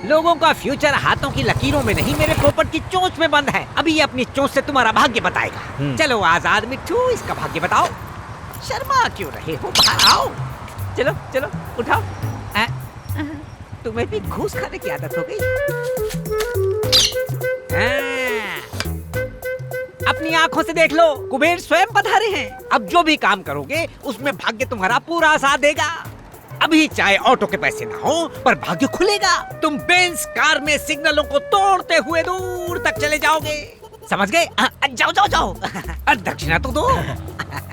लोगों का फ्यूचर हाथों की लकीरों में नहीं, मेरे पोपट की चोंच में बंद है। अभी ये अपनी चोंच से तुम्हारा भाग्य बताएगा। चलो आजाद मिट्ठू, इसका भाग्य बताओ। शर्मा क्यों रहे हो, बाहर आओ। चलो चलो उठाओ। तुम्हें भी घूस खाने की आदत हो गई। अपनी आंखों से देख लो, कुबेर स्वयं पधारे हैं। अब जो भी काम करोगे उसमें भाग्य तुम्हारा पूरा साथ देगा। अभी चाहे ऑटो के पैसे ना हो, पर भाग्य खुलेगा। तुम बेंज कार में सिग्नलों को तोड़ते हुए दूर तक चले जाओगे। समझ गए? जाओ जाओ जाओ। दक्षिणा तो दो।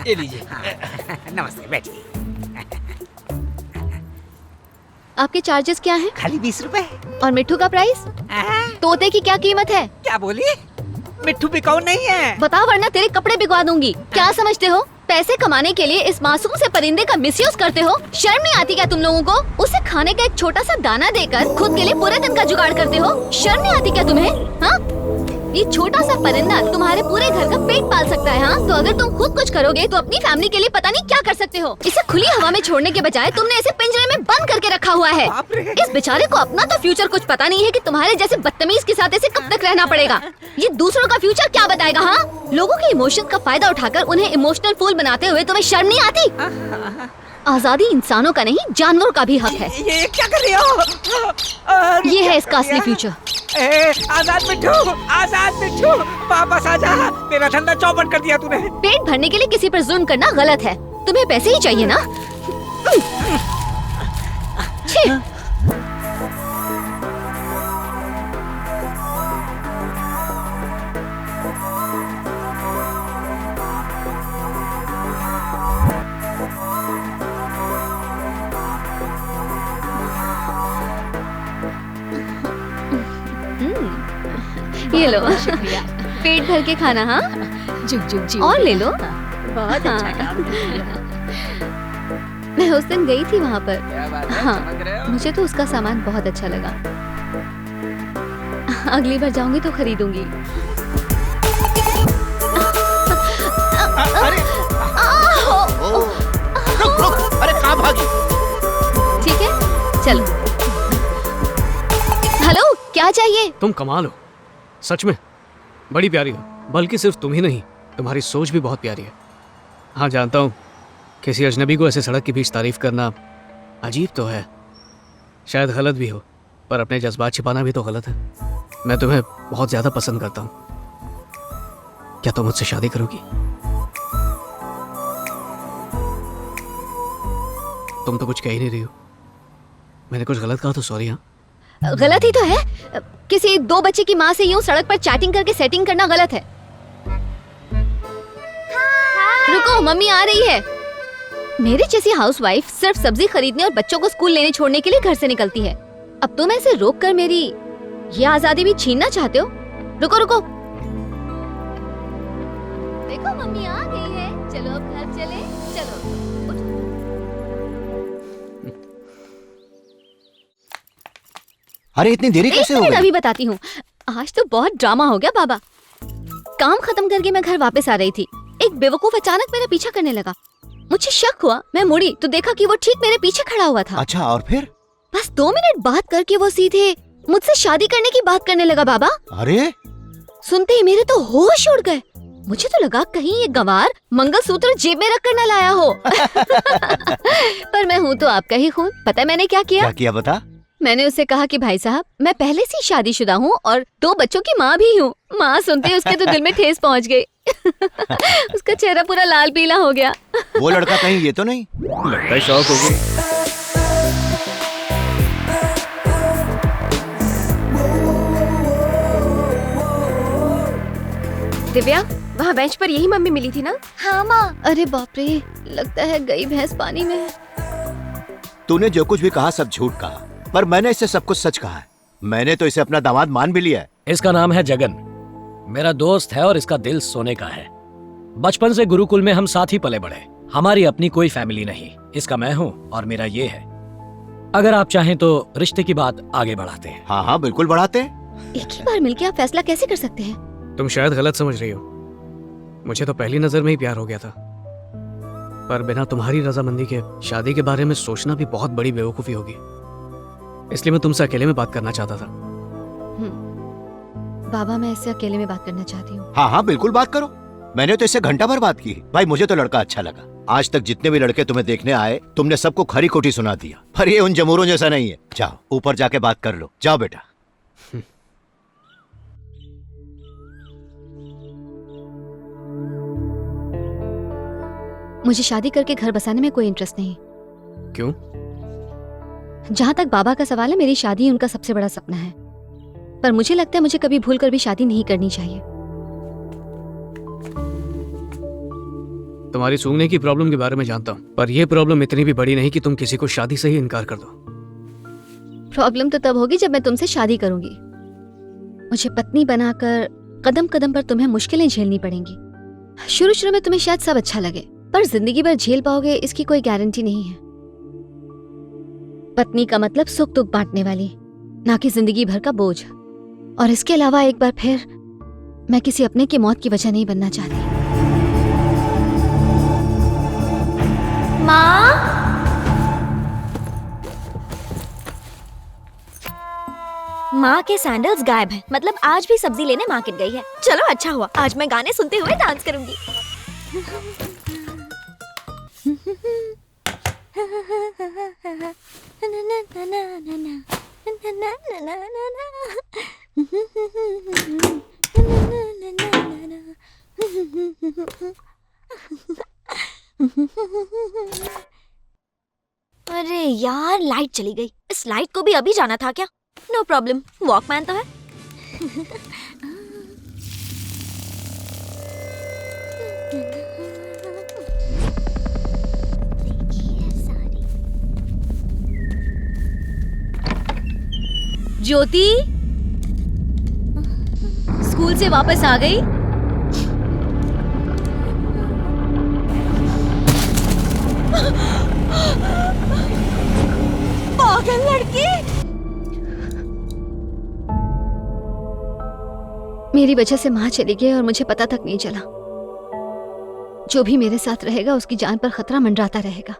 ये लीजिए। नमस्ते, बैठिए। आपके चार्जेस क्या हैं? खाली 20 रुपए। और मिट्ठू का प्राइस? तोते की क्या कीमत है? क्या बोली? मिट्ठू बिकाऊ नहीं है। बताओ वरना तेरे कपड़े बिकवा दूंगी। क्या समझते हो? पैसे कमाने के लिए इस मासूम से परिंदे का मिसयूज करते हो? शर्म नहीं आती क्या तुम लोगों को? उसे खाने का एक छोटा सा दाना देकर खुद के लिए पूरे दिन का जुगाड़ करते हो? शर्म नहीं आती क्या तुम्हें? हाँ, ये छोटा सा परिंदा तुम्हारे पूरे घर का पेट पाल सकता है। हाँ, तो अगर तुम खुद कुछ करोगे तो अपनी फैमिली के लिए पता नहीं क्या कर सकते हो। इसे खुली हवा में छोड़ने के बजाय तुमने इसे पिंजरे में बंद करके रखा हुआ है। इस बेचारे को अपना तो फ्यूचर कुछ पता नहीं है कि तुम्हारे जैसे बदतमीज के साथ इसे कब तक रहना पड़ेगा। ये दूसरों का फ्यूचर क्या बताएगा? हाँ, लोगों के इमोशन का फायदा उठाकर उन्हें इमोशनल फूल बनाते हुए तुम्हें शर्म नहीं आती? आजादी इंसानों का नहीं, जानवरों का भी हक है। ये क्या कर रही हो? ये है इसका असली फ्यूचर। आजाद मिट्ठू, आजाद मिट्ठू, वापस आजा। मेरा धंधा चौपट कर दिया तूने। पेट भरने के लिए किसी पर जुल्म करना गलत है। तुम्हें पैसे ही चाहिए ना? छी। ये लो, पेट भर के खाना। हाँ, और ले लो। बहुत अच्छा काम किया। मैं उस दिन गई थी वहाँ पर। क्या बात है, हाँ, चमक रहे हो। मुझे तो उसका सामान बहुत अच्छा लगा। अगली बार जाऊंगी तो खरीदूंगी। अरे रुक रुक, अरे कहाँ भागी? ठीक है, चलो। हेलो, क्या चाहिए? तुम कमाल हो, सच में बड़ी प्यारी हो। बल्कि सिर्फ तुम ही नहीं, तुम्हारी सोच भी बहुत प्यारी है। हाँ जानता हूँ, किसी अजनबी को ऐसे सड़क के बीच तारीफ करना अजीब तो है, शायद गलत भी हो, पर अपने जज्बात छिपाना भी तो गलत है। मैं तुम्हें बहुत ज्यादा पसंद करता हूँ। क्या तुम मुझसे शादी करोगी? तुम तो कुछ कह ही नहीं रही हो। मैंने कुछ गलत कहा तो सॉरी। हाँ, गलत ही तो है। किसी 2 बच्चे की माँ से यूं सड़क पर चैटिंग करके सेटिंग करना गलत है। रुको, मम्मी आ रही है। मेरे जैसी हाउसवाइफ सिर्फ सब्जी खरीदने और बच्चों को स्कूल लेने छोड़ने के लिए घर से निकलती है। अब तुम ऐसे रोक कर मेरी ये आजादी भी छीनना चाहते हो? रुको रुको, देखो मम्मी आ गई है। चलो अब घर चले। चलो अरे इतनी देरी कैसे हो गई? अभी बताती हूँ। आज तो बहुत ड्रामा हो गया बाबा। काम खत्म करके मैं घर वापस आ रही थी, एक बेवकूफ अचानक मेरा पीछा करने लगा। मुझे शक हुआ, मैं मुड़ी तो देखा कि वो ठीक मेरे पीछे खड़ा हुआ था। अच्छा, और फिर? बस 2 मिनट बात करके वो सीधे मुझसे शादी करने की बात करने लगा बाबा। अरे सुनते ही मेरे तो होश उड़ गए। मुझे तो लगा कहीं ये गंवार मंगलसूत्र जेब में रख कर न लाया हो। पर मैं हूँ तो आपका ही खून। पता है मैंने क्या किया? क्या किया बता? मैंने उससे कहा कि भाई साहब, मैं पहले से ही शादीशुदा हूँ और 2 बच्चों की माँ भी हूँ। माँ सुनते ही उसके तो दिल में ठेस पहुँच गई। उसका चेहरा पूरा लाल पीला हो गया। वो लड़का कहीं ये तो नहीं? लगता है शौक हो गई। दिव्या, वहाँ बेंच पर यही मम्मी मिली थी ना? हाँ माँ। अरे बाप रे, लगता है गई भैंस पानी में। तूने जो कुछ भी कहा सब झूठ कहा, पर मैंने इससे सब कुछ सच कहा है। मैंने तो इसे अपना दामाद मान भी लिया है। इसका नाम है जगन, मेरा दोस्त है और इसका दिल सोने का है। बचपन से गुरुकुल में हम साथ ही पले बढ़े। हमारी अपनी कोई फैमिली नहीं। इसका मैं हूँ और मेरा ये है। अगर आप चाहें तो रिश्ते की बात आगे बढ़ाते हैं। हाँ हाँ बिल्कुल बढ़ाते हैं। एक ही बार मिलके आप फैसला कैसे कर सकते हैं? तुम शायद गलत समझ रही हो। मुझे तो पहली नजर में ही प्यार हो गया था, पर बिना तुम्हारी रजामंदी के शादी के बारे में सोचना भी बहुत बड़ी बेवकूफी होगी। इसलिए मैं तुमसे अकेले में बात करना चाहता था। बाबा, मैं इससे अकेले में बात करना चाहती हूँ। हाँ हाँ बिल्कुल बात करो। मैंने तो इससे घंटा भर बात की। भाई मुझे तो लड़का अच्छा लगा। आज तक जितने भी लड़के तुम्हें देखने आए तुमने सबको खरी खोटी सुना दिया, पर ये उन जमूरों जैसा नहीं है। जाओ ऊपर जाके बात कर लो, जाओ बेटा। मुझे शादी करके घर बसाने में कोई इंटरेस्ट नहीं। क्यों? जहाँ तक बाबा का सवाल है, मेरी शादी उनका सबसे बड़ा सपना है, पर मुझे लगता है मुझे कभी भूल कर भी शादी नहीं करनी चाहिए। तुम्हारी सूंघने की प्रॉब्लम के बारे में जानता हूँ, पर यह प्रॉब्लम इतनी भी बड़ी नहीं कि तुम किसी को शादी से ही इनकार कर दो। प्रॉब्लम तो तब होगी जब मैं तुमसे शादी करूंगी। मुझे पत्नी बनाकर कदम कदम पर तुम्हें मुश्किलें झेलनी पड़ेंगी। शुरू शुरू में तुम्हें शायद सब अच्छा लगे, पर जिंदगी भर झेल पाओगे इसकी कोई गारंटी नहीं है। पत्नी का मतलब सुख दुख बांटने वाली, ना कि जिंदगी भर का बोझ। और इसके अलावा एक बार फिर मैं किसी अपने की मौत की वजह नहीं बनना चाहती। माँ, माँ के सैंडल्स गायब हैं। मतलब आज भी सब्जी लेने मार्केट गई है। चलो अच्छा हुआ, आज मैं गाने सुनते हुए डांस करूंगी। अरे यार, लाइट चली गई। इस लाइट को भी अभी जाना था क्या? नो प्रॉब्लम, वॉकमैन तो है। ज्योति स्कूल से वापस आ गई? पागल लड़की। मेरी वजह से माँ चली गई और मुझे पता तक नहीं चला। जो भी मेरे साथ रहेगा उसकी जान पर खतरा मंडराता रहेगा।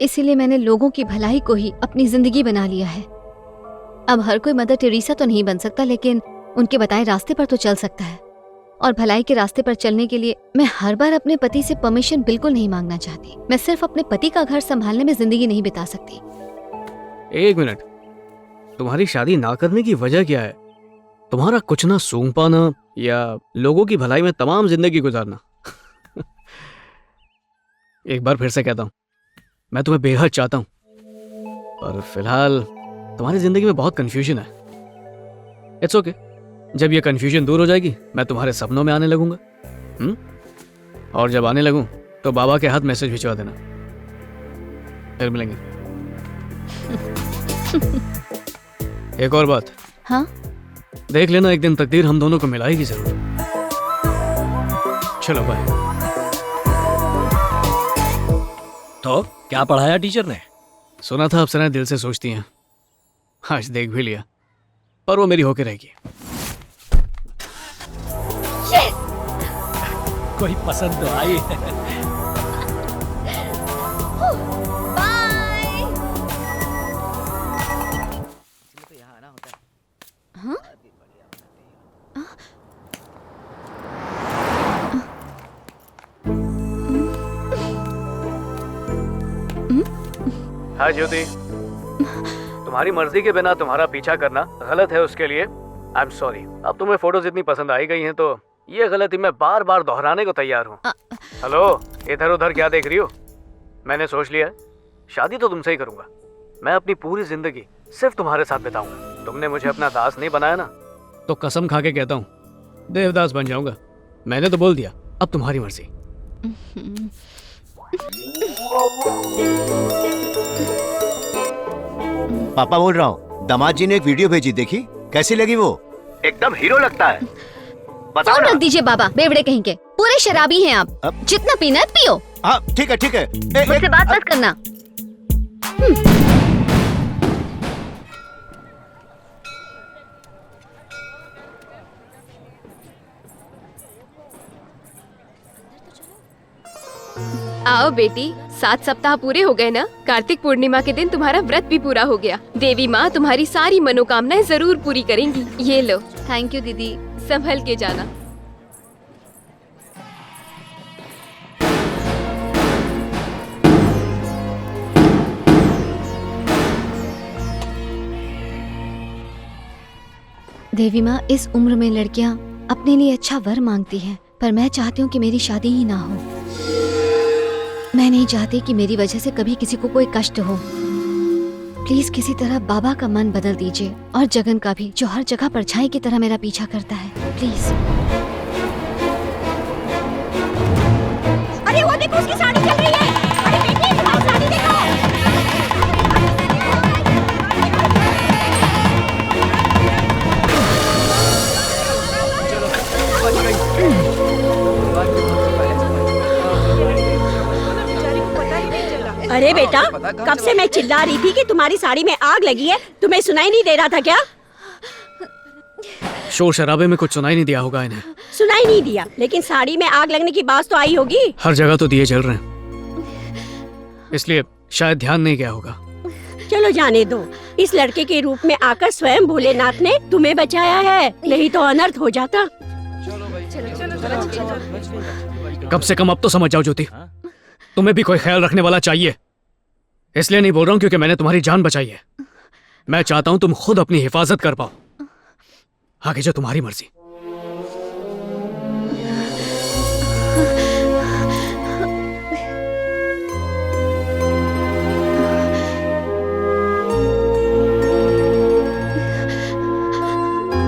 इसीलिए मैंने लोगों की भलाई को ही अपनी जिंदगी बना लिया है। अब हर कोई मदर टेरेसा तो नहीं बन सकता, लेकिन उनके बताए रास्ते पर तो चल सकता है। और भलाई के रास्ते पर चलने के लिए मैं हर बार अपने पति से परमिशन बिल्कुल नहीं मांगना चाहती। मैं सिर्फ अपने पति का घर संभालने में जिंदगी नहीं बिता सकती। एक मिनट, तुम्हारी शादी ना करने की वजह क्या है? तुम्हारा कुछ ना सूंघ पाना या लोगों की भलाई में तमाम जिंदगी गुजारना? एक बार फिर से कहता हूं, मैं तुम्हें बेहद चाहता हूं, पर फिलहाल तुम्हारी जिंदगी में बहुत कंफ्यूजन है। इट्स ओके, जब ये कंफ्यूजन दूर हो जाएगी मैं तुम्हारे सपनों में आने लगूंगा। और जब आने लगूं तो बाबा के हाथ मैसेज भिजवा देना। फिर मिलेंगे। एक और बात। हाँ? देख लेना, एक दिन तकदीर हम दोनों को मिलाएगी जरूर। चलो बाय। तो क्या पढ़ाया टीचर ने? सुना था अप्सराएं दिल से सोचती हैं, आज देख भी लिया, पर वो मेरी होके रहेगी। कोई पसंद तो आई। बाय। हाँ? हाँ ज्योति, तुम्हारी मर्जी के बिना तुम्हारा पीछा करना गलत है, उसके लिए आई एम सॉरी। अब तुम्हें फोटोज इतनी पसंद आई गई हैं तो ये गलती मैं बार बार दोहराने को तैयार हूँ। हेलो, इधर उधर क्या देख रही हो? मैंने सोच लिया, शादी तो तुमसे ही करूंगा। मैं अपनी पूरी जिंदगी सिर्फ तुम्हारे साथ बिताऊंगा। तुमने मुझे अपना दास नहीं बनाया ना, तो कसम खा के कहता हूँ देवदास बन जाऊंगा। मैंने तो बोल दिया, अब तुम्हारी मर्जी। पापा बोल रहा हूँ, दामाद जी ने एक वीडियो भेजी, देखी कैसी लगी? वो एकदम हीरो लगता है। बताओ फोन ना। रख दीजिए बाबा, बेवड़े कहीं के। पूरे शराबी हैं आप। अब? जितना पीना है पियो। हाँ ठीक है ठीक है। मुझसे बात मत करना। आओ बेटी, 7 सप्ताह पूरे हो गए ना। कार्तिक पूर्णिमा के दिन तुम्हारा व्रत भी पूरा हो गया। देवी माँ तुम्हारी सारी मनोकामनाएं जरूर पूरी करेंगी। ये लो, थैंक यू दीदी। संभल के जाना। देवी माँ, इस उम्र में लड़कियाँ अपने लिए अच्छा वर मांगती हैं, पर मैं चाहती हूँ कि मेरी शादी ही ना हो। मैं नहीं चाहती कि मेरी वजह से कभी किसी को कोई कष्ट हो। प्लीज किसी तरह बाबा का मन बदल दीजिए, और जगन का भी, जो हर जगह परछाई की तरह मेरा पीछा करता है। प्लीज। अरे वो देखो, उसकी साड़ी चल रही है। अरे बेटी, तुम्हारी साड़ी देखो। अरे बेटा, कब से मैं चिल्ला रही थी कि तुम्हारी साड़ी में आग लगी है, तुम्हें सुनाई नहीं दे रहा था क्या? शोर शराबे में कुछ सुनाई नहीं दिया होगा इन्हें। सुनाई नहीं दिया, लेकिन साड़ी में आग लगने की बात तो आई होगी। हर जगह तो दिए जल रहे हैं, इसलिए शायद ध्यान नहीं गया होगा। चलो जाने दो, इस लड़के के रूप में आकर स्वयं भोलेनाथ ने तुम्हें बचाया है, नहीं तो अनर्थ हो जाता। कम से कम अब तो समझ जाओ ज्योति, तुम्हें भी कोई ख्याल रखने वाला चाहिए। इसलिए नहीं बोल रहा हूं क्योंकि मैंने तुम्हारी जान बचाई है। मैं चाहता हूं तुम खुद अपनी हिफाजत कर पाओ। आगे जो तुम्हारी मर्जी।